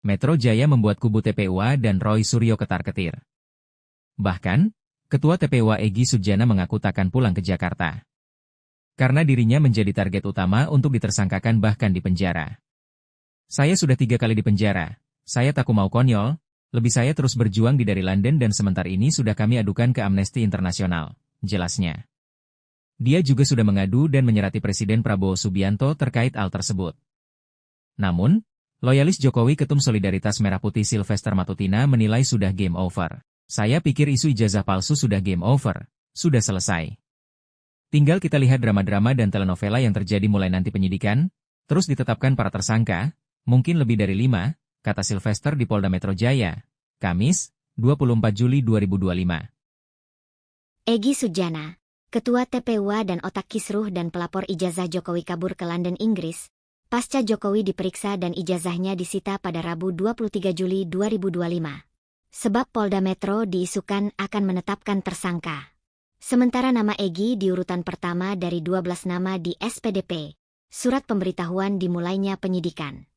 Metro Jaya membuat kubu TPUA dan Roy Suryo ketar-ketir. Bahkan, Ketua TPUA Egy Sujana mengaku takkan pulang ke Jakarta. Karena dirinya menjadi target utama untuk ditersangkakan bahkan di penjara. Saya sudah 3 kali di penjara. Saya tak mau konyol, lebih saya terus berjuang dari London dan sementara ini sudah kami adukan ke Amnesty International, jelasnya. Dia juga sudah mengadu dan menyerati Presiden Prabowo Subianto terkait hal tersebut. Namun, loyalis Jokowi Ketum Solidaritas Merah Putih Sylvester Matutina menilai sudah game over. Saya pikir isu ijazah palsu sudah game over, sudah selesai. Tinggal kita lihat drama-drama dan telenovela yang terjadi mulai nanti penyidikan, terus ditetapkan para tersangka, mungkin lebih dari 5, kata Sylvester di Polda Metro Jaya, Kamis, 24 Juli 2025. Egy Sujana, Ketua TPUA dan otak kisruh dan pelapor ijazah Jokowi kabur ke London, Inggris, pasca Jokowi diperiksa dan ijazahnya disita pada Rabu 23 Juli 2025. Sebab Polda Metro diisukan akan menetapkan tersangka. Sementara nama Egy di urutan pertama dari 12 nama di SPDP, surat pemberitahuan dimulainya penyidikan.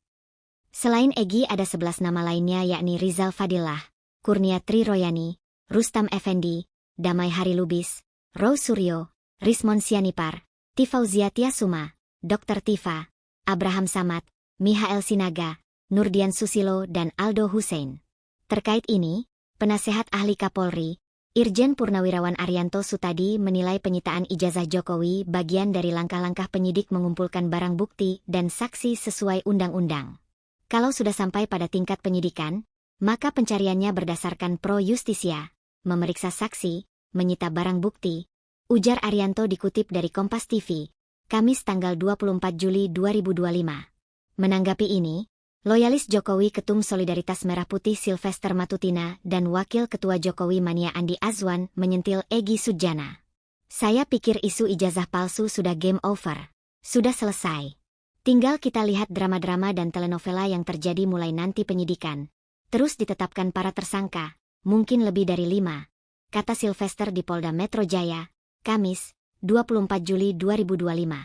Selain Egy ada 11 nama lainnya yakni Rizal Fadillah, Kurnia Tri Royani, Rustam Effendi, Damai Hari Lubis, Roy Suryo, Rismon Sianipar, Tifauzia Tiasuma, Dr. Tifa, Abraham Samad, Mihael Sinaga, Nurdian Susilo dan Aldo Hussein. Terkait ini, Penasehat Ahli Kapolri, Irjen Purnawirawan Arianto Sutadi menilai penyitaan ijazah Jokowi bagian dari langkah-langkah penyidik mengumpulkan barang bukti dan saksi sesuai undang-undang. Kalau sudah sampai pada tingkat penyidikan, maka pencariannya berdasarkan pro justisia, memeriksa saksi, menyita barang bukti, ujar Arianto dikutip dari Kompas TV, Kamis tanggal 24 Juli 2025. Menanggapi ini, loyalis Jokowi Ketum Solidaritas Merah Putih Sylvester Matutina dan Wakil Ketua Jokowi Mania Andi Azwan menyentil Egy Sujana. Saya pikir isu ijazah palsu sudah game over. Sudah selesai. Tinggal kita lihat drama-drama dan telenovela yang terjadi mulai nanti penyidikan. Terus ditetapkan para tersangka, mungkin lebih dari 5, kata Sylvester di Polda Metro Jaya, Kamis, 24 Juli 2025.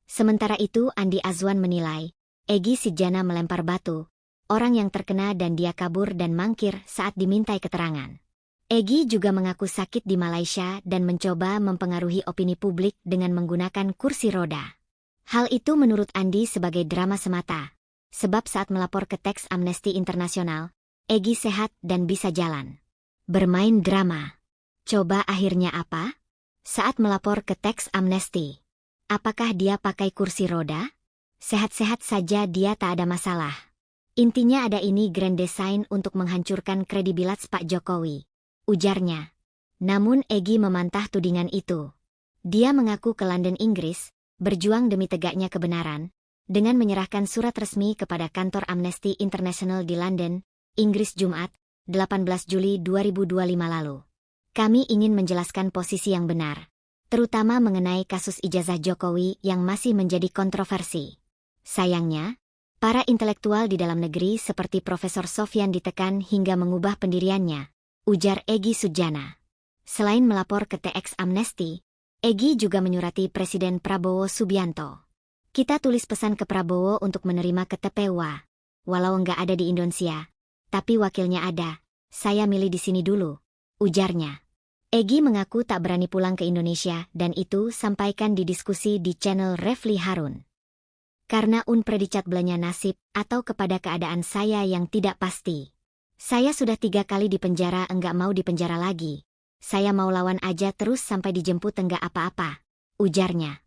Sementara itu Andi Azwan menilai, Egy Sujana melempar batu, orang yang terkena dan dia kabur dan mangkir saat dimintai keterangan. Egy juga mengaku sakit di Malaysia dan mencoba mempengaruhi opini publik dengan menggunakan kursi roda. Hal itu menurut Andi sebagai drama semata, sebab saat melapor ke teks Amnesty International, Egy sehat dan bisa jalan. Bermain drama. Coba akhirnya apa? Saat melapor ke teks Amnesty, apakah dia pakai kursi roda? Sehat-sehat saja dia tak ada masalah. Intinya ada ini grand design untuk menghancurkan kredibilitas Pak Jokowi, ujarnya. Namun Egy memantah tudingan itu. Dia mengaku ke London, Inggris, berjuang demi tegaknya kebenaran, dengan menyerahkan surat resmi kepada kantor Amnesty International di London, Inggris Jumat, 18 Juli 2025 lalu. Kami ingin menjelaskan posisi yang benar, terutama mengenai kasus ijazah Jokowi yang masih menjadi kontroversi. Sayangnya, para intelektual di dalam negeri seperti Profesor Sofyan ditekan hingga mengubah pendiriannya, ujar Egy Sujana. Selain melapor ke TX Amnesty, Egy juga menyurati Presiden Prabowo Subianto. Kita tulis pesan ke Prabowo untuk menerima ke TPUA. Walau nggak ada di Indonesia, tapi wakilnya ada, saya milih di sini dulu, ujarnya. Egy mengaku tak berani pulang ke Indonesia dan itu sampaikan di diskusi di channel Refli Harun. Karena unpredicat belanya nasib atau kepada keadaan saya yang tidak pasti. Saya sudah 3 kali di penjara enggak mau di penjara lagi. Saya mau lawan aja terus sampai dijemput enggak apa-apa, ujarnya.